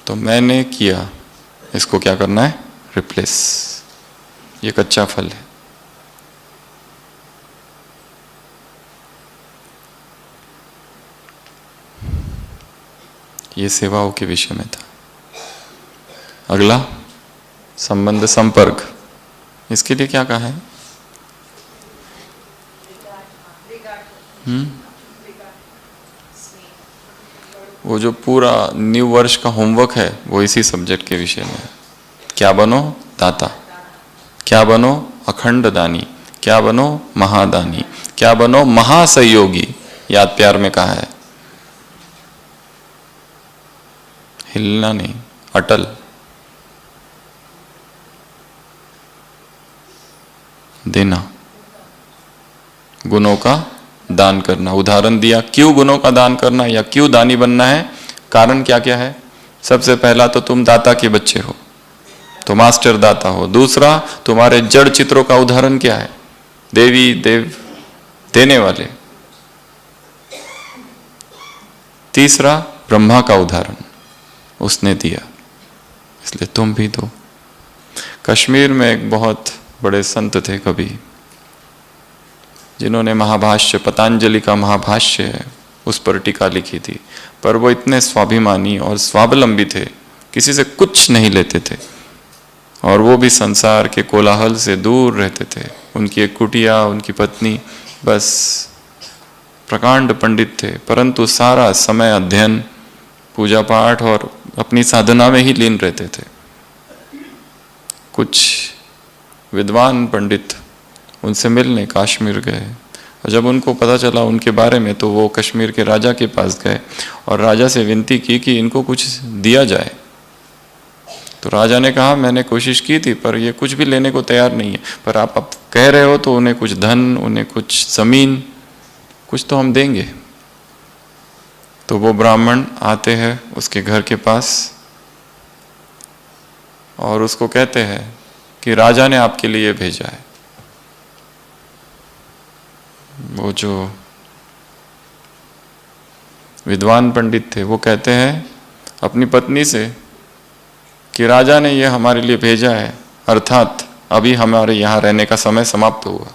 तो मैंने किया, इसको क्या करना है? रिप्लेस। ये कच्चा फल है। ये सेवाओं के विषय में था। अगला, संबंध संपर्क। इसके लिए क्या कहा है? वो जो पूरा न्यू वर्ष का होमवर्क है वो इसी सब्जेक्ट के विषय में है। क्या बनो? दाता। क्या बनो? अखंड दानी। क्या बनो? महादानी। क्या बनो? महासहयोगी। याद प्यार में कहा है। हिलना नहीं, अटल। देना, गुणों का दान करना। उदाहरण दिया क्यों गुणों का दान करना या क्यों दानी बनना है। कारण क्या क्या है? सबसे पहला तो तुम दाता के बच्चे हो, तो मास्टर दाता हो। दूसरा, तुम्हारे जड़ चित्रों का उदाहरण क्या है? देवी देव, देने वाले। तीसरा, ब्रह्मा का उदाहरण, उसने दिया, इसलिए तुम भी दो। कश्मीर में एक बहुत बड़े संत थे कवि, जिन्होंने महाभाष्य, पतंजलि का महाभाष्य है, उस पर टीका लिखी थी। पर वो इतने स्वाभिमानी और स्वावलंबी थे, किसी से कुछ नहीं लेते थे, और वो भी संसार के कोलाहल से दूर रहते थे। उनकी एक कुटिया, उनकी पत्नी, बस प्रकांड पंडित थे, परंतु सारा समय अध्ययन, पूजा पाठ और अपनी साधना में ही लीन रहते थे। कुछ विद्वान पंडित उनसे मिलने कश्मीर गए, और जब उनको पता चला उनके बारे में तो वो कश्मीर के राजा के पास गए और राजा से विनती की कि इनको कुछ दिया जाए। तो राजा ने कहा, मैंने कोशिश की थी पर ये कुछ भी लेने को तैयार नहीं है, पर आप कह रहे हो तो उन्हें कुछ धन, उन्हें कुछ जमीन, कुछ तो हम देंगे। तो वो ब्राह्मण आते हैं उसके घर के पास और उसको कहते हैं कि राजा ने आपके लिए भेजा है। वो जो विद्वान पंडित थे वो कहते हैं अपनी पत्नी से कि राजा ने ये हमारे लिए भेजा है, अर्थात अभी हमारे यहाँ रहने का समय समाप्त हुआ,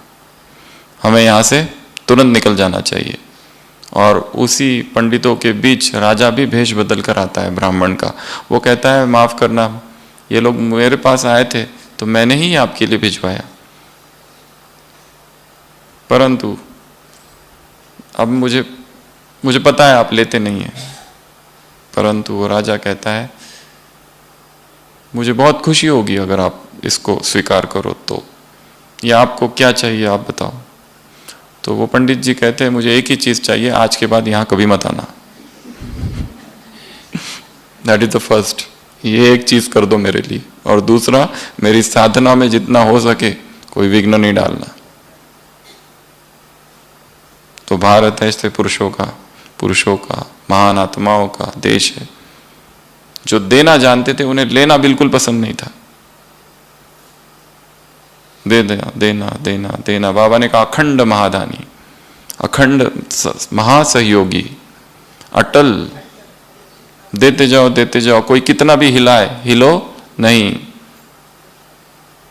हमें यहाँ से तुरंत निकल जाना चाहिए। और उसी पंडितों के बीच राजा भी भेष बदल कर आता है ब्राह्मण का। वो कहता है माफ करना, ये लोग मेरे पास आए थे तो मैंने ही आपके लिए भिजवाया, परंतु अब मुझे पता है आप लेते नहीं हैं। परंतु वो राजा कहता है मुझे बहुत खुशी होगी अगर आप इसको स्वीकार करो तो, या आपको क्या चाहिए आप बताओ। तो वो पंडित जी कहते हैं मुझे एक ही चीज चाहिए, आज के बाद यहां कभी मत आना। दैट इज द फर्स्ट, ये एक चीज कर दो मेरे लिए, और दूसरा मेरी साधना में जितना हो सके कोई विघ्न नहीं डालना। तो भारत ऐसे पुरुषों का महान आत्माओं का देश है। जो देना जानते थे उन्हें लेना बिल्कुल पसंद नहीं था। दे देना देना देना देना। बाबा ने कहा अखंड महादानी, अखंड महासहयोगी, अटल, देते जाओ, कोई कितना भी हिलाए हिलो नहीं।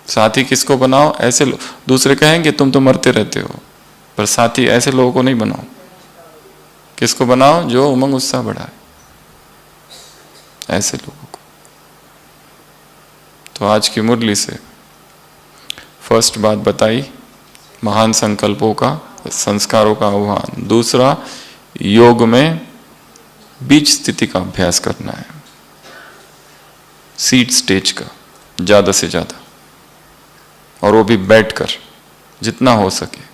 साथी किसको बनाओ? ऐसे दूसरे कहेंगे तुम तो मरते रहते हो, पर साथी ऐसे लोगों को नहीं बनाओ। किसको बनाओ? जो उमंग उत्साह बढ़ाए, ऐसे लोगों को। तो आज की मुरली से फर्स्ट बात बताई, महान संकल्पों का, संस्कारों का आह्वान। दूसरा, योग में बीच स्थिति का अभ्यास करना है, सीड स्टेज का ज्यादा से ज्यादा, और वो भी बैठकर जितना हो सके।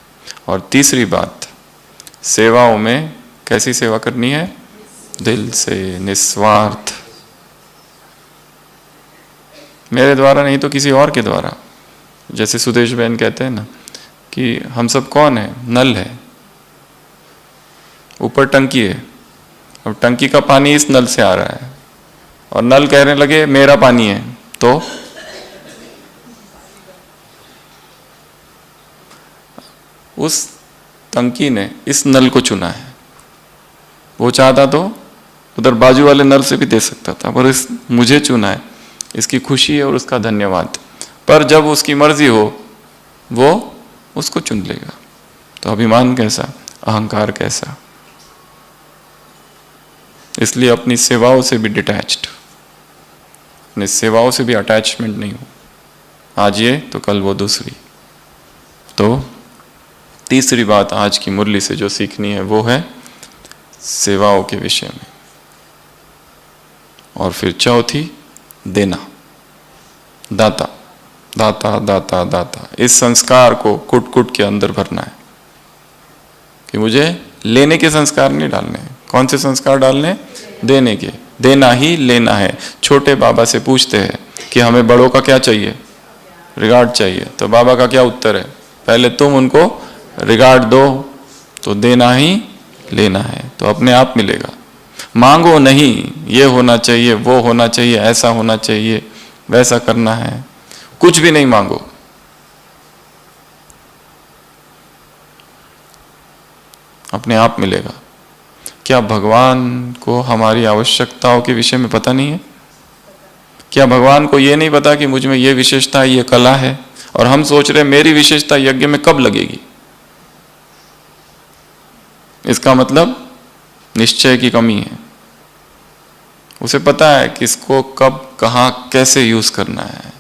और तीसरी बात, सेवाओं में कैसी सेवा करनी है? दिल से, निस्वार्थ, मेरे द्वारा नहीं तो किसी और के द्वारा। जैसे सुदेश बहन कहते हैं ना कि हम सब कौन है? नल है, ऊपर टंकी है, अब टंकी का पानी इस नल से आ रहा है और नल कहने लगे मेरा पानी है, तो उस टंकी ने इस नल को चुना है। वो चाहता तो उधर बाजू वाले नल से भी दे सकता था, पर इस मुझे चुना है, इसकी खुशी है और उसका धन्यवाद। पर जब उसकी मर्जी हो वो उसको चुन लेगा। तो अभिमान कैसा, अहंकार कैसा। इसलिए अपनी सेवाओं से भी डिटैच्ड, अपनी सेवाओं से भी अटैचमेंट नहीं हो। आज ये तो कल वो दूसरी। तो तीसरी बात आज की मुरली से जो सीखनी है वो है सेवाओं के विषय में। और फिर चौथी, देना, दाता दाता दाता दाता। इस संस्कार को कुट कुट के अंदर भरना है कि मुझे लेने के संस्कार नहीं डालने। कौन से संस्कार डालने? देने के। देना ही लेना है। छोटे बाबा से पूछते हैं कि हमें बड़ों का क्या चाहिए? रिगार्ड चाहिए। तो बाबा का क्या उत्तर है? पहले तुम उनको रिगार्ड दो, तो देना ही लेना है, तो अपने आप मिलेगा। मांगो नहीं, ये होना चाहिए, वो होना चाहिए, ऐसा होना चाहिए, वैसा करना है, कुछ भी नहीं मांगो। अपने आप मिलेगा। क्या भगवान को हमारी आवश्यकताओं के विषय में पता नहीं है? क्या भगवान को यह नहीं पता कि मुझ में यह विशेषता है, यह कला है, और हम सोच रहे मेरी विशेषता यज्ञ में कब लगेगी? इसका मतलब निश्चय की कमी है। उसे पता है किसको कब कहां कैसे यूज करना है।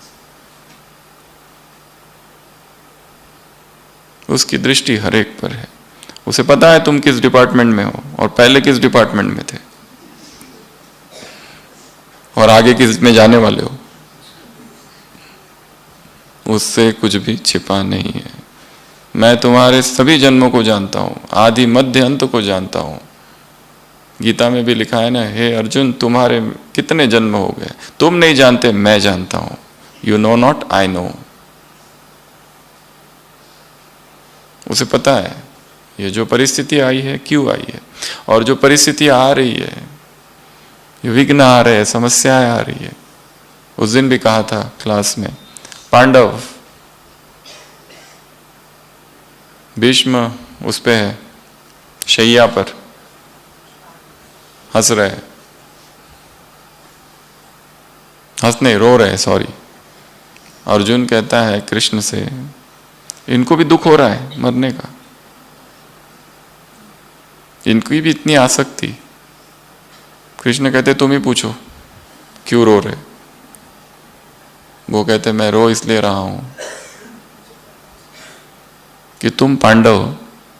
उसकी दृष्टि हर एक पर है। उसे पता है तुम किस डिपार्टमेंट में हो और पहले किस डिपार्टमेंट में थे और आगे किस में जाने वाले हो। उससे कुछ भी छिपा नहीं है। मैं तुम्हारे सभी जन्मों को जानता हूं, आदि मध्य अंत को जानता हूं। गीता में भी लिखा है ना, हे अर्जुन तुम्हारे कितने जन्म हो गए, तुम नहीं जानते, मैं जानता हूं। You know not, I know. उसे पता है ये जो परिस्थिति आई है क्यों आई है, और जो परिस्थिति आ रही है, ये विघ्न आ रहे हैं, समस्याएं आ रही है। उस दिन भी कहा था क्लास में, पांडव, भीष्म उस पे है शैया पर, हंस रहे, हंस नहीं, रो रहे, सॉरी। अर्जुन कहता है कृष्ण से, इनको भी दुख हो रहा है मरने का, इनकी भी इतनी आसक्ति। कृष्ण कहते तुम ही पूछो क्यों रो रहे। वो कहते मैं रो इसलिए रहा हूं कि तुम पांडव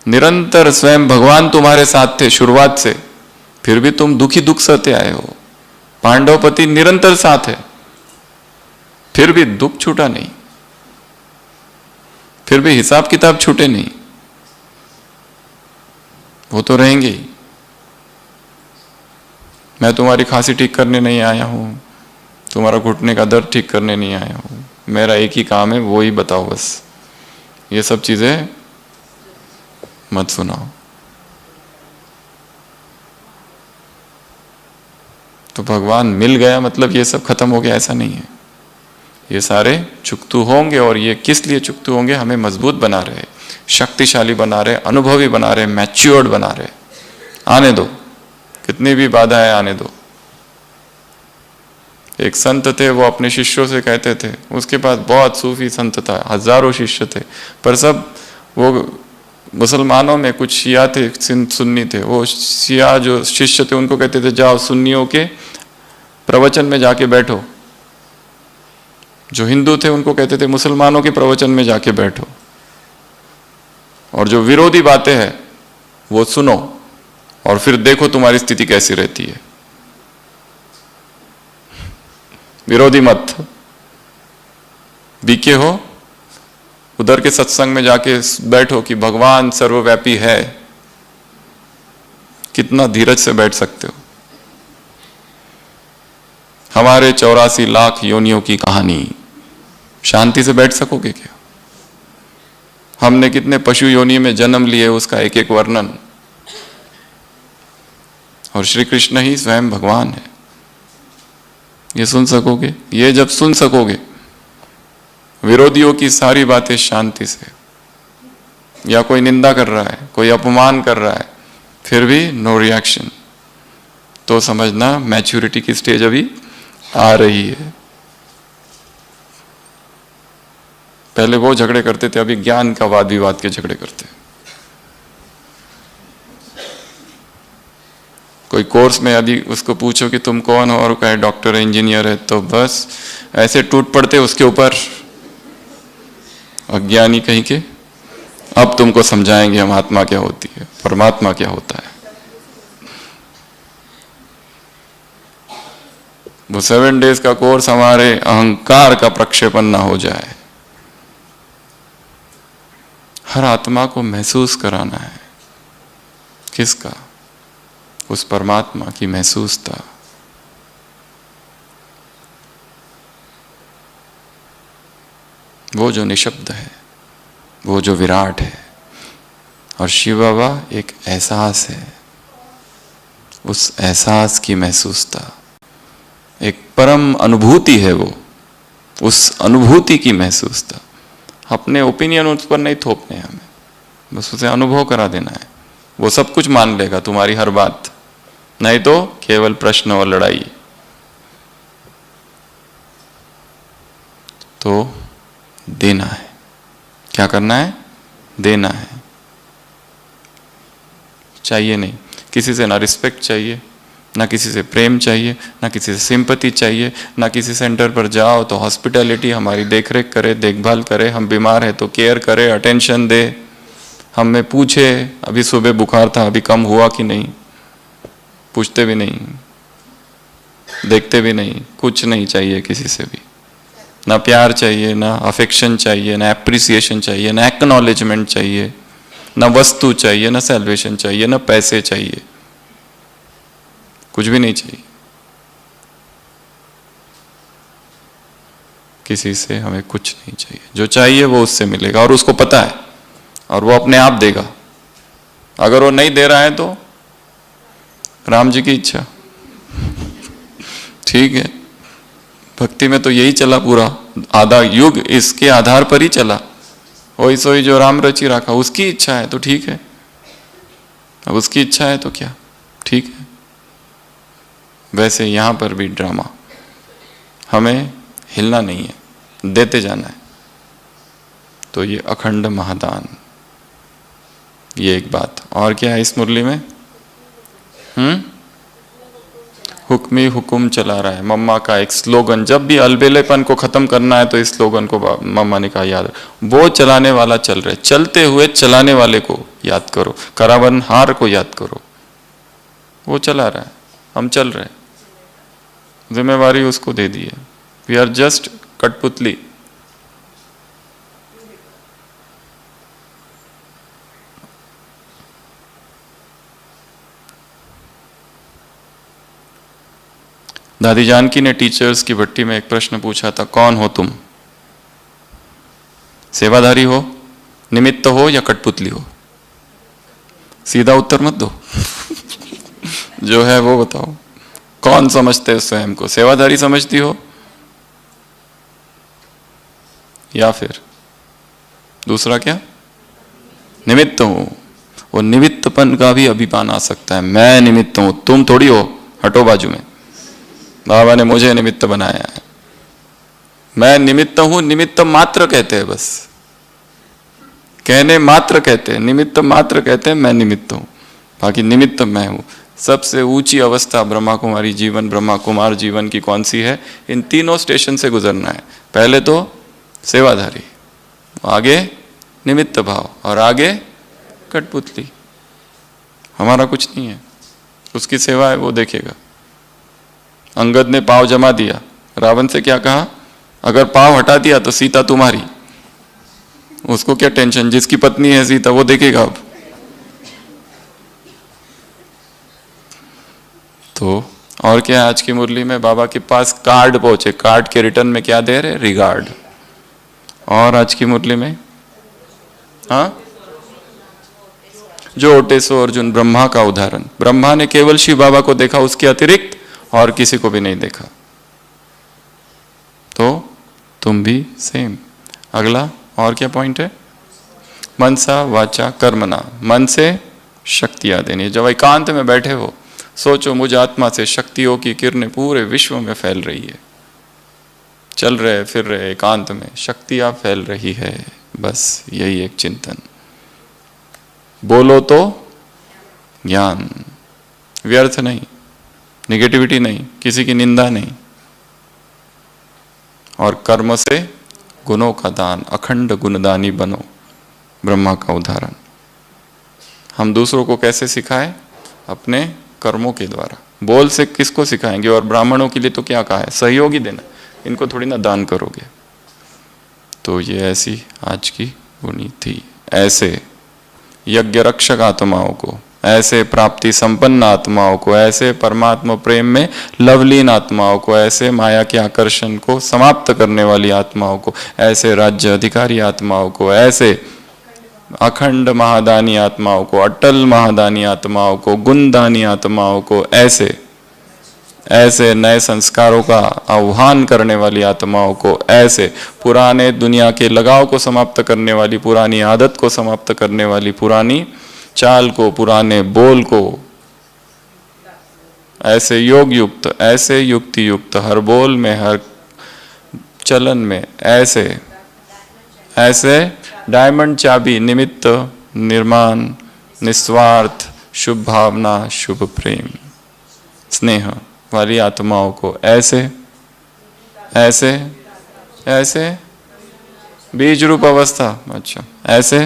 निरंतर स्वयं भगवान तुम्हारे साथ थे शुरुआत से, फिर भी तुम दुखी दुख सहते आए हो। पांडवपति निरंतर साथ है, फिर भी दुख छूटा नहीं, फिर भी हिसाब किताब छूटे नहीं। वो तो रहेंगे ही। मैं तुम्हारी खांसी ठीक करने नहीं आया हूं, तुम्हारा घुटने का दर्द ठीक करने नहीं आया हूं, मेरा एक ही काम है, वो ही बताओ बस। ये सब चीजें मत सुनाओ। तो भगवान मिल गया मतलब ये सब खत्म हो गया, ऐसा नहीं है। ये सारे चुकतू होंगे, और ये किस लिए चुकतू होंगे, हमें मजबूत बना रहे, शक्तिशाली बना रहे, अनुभवी बना रहे, मैच्योर्ड बना रहे। आने दो, कितनी भी बाधाएं आने दो। एक संत थे, वो अपने शिष्यों से कहते थे, उसके पास बहुत सूफी संत था, हजारों शिष्य थे, पर सब वो मुसलमानों में कुछ शिया थे, सुन्नी थे। वो शिया जो शिष्य थे उनको कहते थे जाओ सुन्नियों के प्रवचन में जाके बैठो। जो हिंदू थे उनको कहते थे मुसलमानों के प्रवचन में जाके बैठो, और जो विरोधी बातें हैं वो सुनो, और फिर देखो तुम्हारी स्थिति कैसी रहती है। विरोधी मत, बीके हो, उधर के सत्संग में जाके बैठो कि भगवान सर्वव्यापी है। कितना धीरज से बैठ सकते हो। हमारे 84 लाख योनियों की कहानी, शांति से बैठ सकोगे क्या? हमने कितने पशु योनि में जन्म लिए, उसका एक एक वर्णन। और श्री कृष्ण ही स्वयं भगवान है। ये सुन सकोगे? ये जब सुन सकोगे विरोधियों की सारी बातें शांति से, या कोई निंदा कर रहा है, कोई अपमान कर रहा है, फिर भी नो रिएक्शन, तो समझना मैच्योरिटी की स्टेज अभी आ रही है। पहले वो झगड़े करते थे, अभी ज्ञान का वाद विवाद के झगड़े करते हैं। कोई कोर्स में यदि उसको पूछो कि तुम कौन हो, और कहे डॉक्टर है, इंजीनियर है, तो बस ऐसे टूट पड़ते उसके ऊपर। अज्ञानी कहीं के, अब तुमको समझाएंगे हम आत्मा क्या होती है, परमात्मा क्या होता है। वो 7 डेज का कोर्स हमारे अहंकार का प्रक्षेपण ना हो जाए। हर आत्मा को महसूस कराना है। किसका? उस परमात्मा की महसूसता। वो जो निशब्द है, वो जो विराट है। और शिव बाबा एक एहसास है, उस एहसास की महसूसता, एक परम अनुभूति है वो, उस अनुभूति की महसूसता। अपने ओपिनियन उस पर नहीं थोपने हमें, बस उसे अनुभव करा देना है। वो सब कुछ मान लेगा, तुम्हारी हर बात, नहीं तो केवल प्रश्न और लड़ाई। तो देना है। क्या करना है? देना है। चाहिए नहीं, किसी से ना रिस्पेक्ट चाहिए, ना किसी से प्रेम चाहिए, ना किसी से सिंपैथी चाहिए, ना किसी सेंटर पर जाओ तो हॉस्पिटैलिटी हमारी देखरेख करे, देखभाल करे, हम बीमार है तो केयर करे, अटेंशन दे, हमें पूछे अभी सुबह बुखार था, अभी कम हुआ कि नहीं, पूछते भी नहीं, देखते भी नहीं, कुछ नहीं चाहिए किसी से भी। ना प्यार चाहिए, ना अफेक्शन चाहिए, ना एप्रिसिएशन चाहिए, ना एक्नॉलेजमेंट चाहिए, ना वस्तु चाहिए, ना सैल्वेशन चाहिए, ना पैसे चाहिए, कुछ भी नहीं चाहिए। किसी से हमें कुछ नहीं चाहिए। जो चाहिए वो उससे मिलेगा, और उसको पता है, और वो अपने आप देगा। अगर वो नहीं दे रहा है तो राम जी की इच्छा। ठीक है, भक्ति में तो यही चला पूरा आधा युग, इसके आधार पर ही चला। वही सोई जो राम रचि रखा, उसकी इच्छा है तो ठीक है। अब उसकी इच्छा है तो क्या, ठीक है। वैसे यहां पर भी ड्रामा, हमें हिलना नहीं है, देते जाना है। तो ये अखंड महादान, ये एक बात। और क्या है इस मुरली में? हुक्मी हुकुम चला रहा है, मम्मा का एक स्लोगन। जब भी अलबेलेपन को खत्म करना है तो इस स्लोगन को मम्मा ने कहा याद, वो चलाने वाला चल रहे, चलते हुए चलाने वाले को याद करो, करावनहार को याद करो। वो चला रहा है, हम चल रहे, जिम्मेवारी उसको दे दी है। वी आर जस्ट कठपुतली। दादी जानकी ने टीचर्स की भट्टी में एक प्रश्न पूछा था, कौन हो तुम? सेवाधारी हो, निमित्त हो या कठपुतली हो? सीधा उत्तर मत दो। जो है वो बताओ, कौन समझते हो स्वयं को? सेवाधारी समझती हो या फिर दूसरा क्या? निमित्त हूं। वो निमित्तपन का भी अभिमान आ सकता है, मैं निमित्त हूं, तुम थोड़ी हो, हटो बाजू में, बाबा ने मुझे निमित्त बनाया है। मैं निमित्त हूं, निमित्त मात्र कहते हैं, बस कहने मात्र कहते हैं, निमित्त मात्र कहते हैं, मैं निमित्त हूं, बाकी निमित्त मैं हूं। सबसे ऊंची अवस्था ब्रह्मा कुमारी जीवन, ब्रह्मा कुमार जीवन की कौन सी है? इन तीनों स्टेशन से गुजरना है। पहले तो सेवाधारी, आगे निमित्त भाव, और आगे कठपुतली। हमारा कुछ नहीं है, उसकी सेवा है, वो देखेगा। अंगद ने पाव जमा दिया, रावण से क्या कहा? अगर पाव हटा दिया तो सीता तुम्हारी। उसको क्या टेंशन, जिसकी पत्नी है सीता, वो देखेगा। अब तो और क्या है? आज की मुरली में बाबा के पास कार्ड पहुंचे, कार्ड के रिटर्न में क्या दे रहे? रिगार्ड। और आज की मुरली में हाँ, जो ओटेसो अर्जुन, ब्रह्मा का उदाहरण। ब्रह्मा ने केवल शिव बाबा को देखा, उसके अतिरिक्त और किसी को भी नहीं देखा। तो तुम भी सेम। अगला और क्या पॉइंट है? मनसा वाचा कर्मणा, मन से शक्तियां देनी। जब एकांत में बैठे हो, सोचो मुझ आत्मा से शक्तियों की किरणें पूरे विश्व में फैल रही है। चल रहे फिर रहे एकांत में, शक्तियां फैल रही है, बस यही एक चिंतन। बोलो तो ज्ञान, व्यर्थ नहीं, नेगेटिविटी नहीं, किसी की निंदा नहीं। और कर्म से गुणों का दान, अखंड गुणदानी बनो, ब्रह्मा का उदाहरण। हम दूसरों को कैसे सिखाएं? अपने कर्मों के द्वारा। बोल से किसको सिखाएंगे? और ब्राह्मणों के लिए तो क्या कहा है? सहयोगी देना, इनको थोड़ी ना दान करोगे। तो ये ऐसी आज की गुणी थी। ऐसे यज्ञ रक्षक आत्माओं को, ऐसे प्राप्ति संपन्न आत्माओं को, ऐसे परमात्मा प्रेम में लवलीन आत्माओं को, ऐसे माया के आकर्षण को समाप्त करने वाली आत्माओं को, ऐसे राज्य अधिकारी आत्माओं को, ऐसे अखंड महादानी आत्माओं को, अटल महादानी आत्माओं को, गुणदानी आत्माओं को, ऐसे नए संस्कारों का आह्वान करने वाली आत्माओं को, ऐसे पुराने दुनिया के लगाव को समाप्त करने वाली, पुरानी आदत को समाप्त करने वाली, पुरानी चाल को, पुराने बोल को, ऐसे योग युक्त, ऐसे युक्ति युक्त, हर बोल में, हर चलन में, ऐसे डायमंड चाबी, निमित्त, निर्माण, निस्वार्थ, शुभ भावना, शुभ प्रेम, स्नेह वाली आत्माओं को, ऐसे बीज रूप अवस्था, अच्छा, ऐसे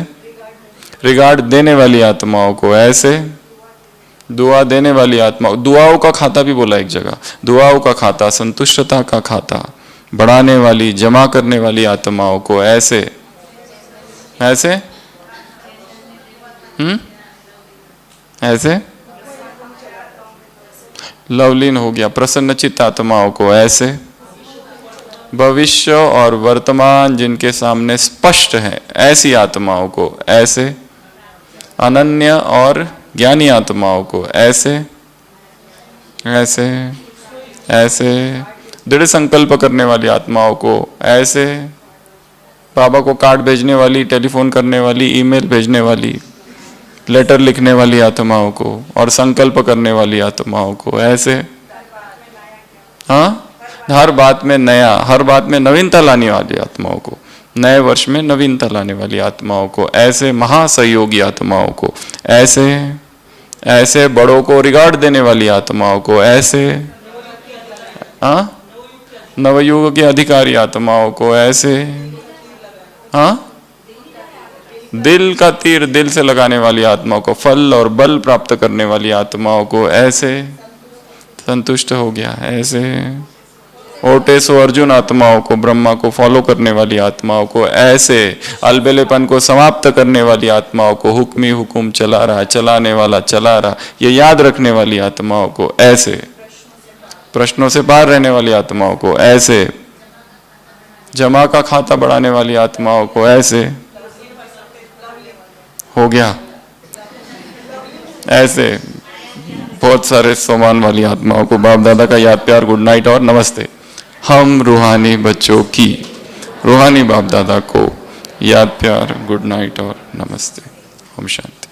रिगार्ड देने वाली आत्माओं को, ऐसे दुआ देने वाली आत्मा, दुआओं का खाता भी बोला एक जगह, दुआओं का खाता, संतुष्टता का खाता, बढ़ाने वाली, जमा करने वाली आत्माओं को, ऐसे लवलीन हो गया, प्रसन्नचित्त आत्माओं को, ऐसे भविष्य और वर्तमान जिनके सामने स्पष्ट है, ऐसी आत्माओं को, ऐसे अनन्य और ज्ञानी आत्माओं को ऐसे ऐसे ऐसे, दृढ़ संकल्प करने वाली आत्माओं को ऐसे, बाबा को कार्ड भेजने वाली, टेलीफोन करने वाली, ईमेल भेजने वाली, लेटर लिखने वाली आत्माओं को और संकल्प करने वाली आत्माओं को ऐसे। हाँ, हर बात में नया, हर बात में नवीनता लाने वाली आत्माओं को, नए वर्ष में नवीनता लाने वाली आत्माओं को ऐसे, महासहयोगी आत्माओं को ऐसे ऐसे, बड़ों को रिगार्ड देने वाली आत्माओं को ऐसे, हाँ, नवयुग के अधिकारी आत्माओं को ऐसे, हाँ, दिल का तीर दिल से लगाने वाली आत्माओं को, फल और बल प्राप्त करने वाली आत्माओं को ऐसे, संतुष्ट हो गया ऐसे, ओटेसो अर्जुन आत्माओं को, ब्रह्मा को फॉलो करने वाली आत्माओं को ऐसे, अलबेलेपन को समाप्त करने वाली आत्माओं को, हुक्मी हुकुम चला रहा, चलाने वाला चला रहा, ये याद रखने वाली आत्माओं को ऐसे, प्रश्नों से बाहर रहने वाली आत्माओं को ऐसे, जमा का खाता बढ़ाने वाली आत्माओं को ऐसे, हो गया ऐसे, बहुत सारे सम्मान वाली आत्माओं को बाप दादा का याद प्यार, गुड नाइट और नमस्ते। हम रूहानी बच्चों की रूहानी बाप दादा को याद प्यार, गुड नाइट और नमस्ते। ओम शांति।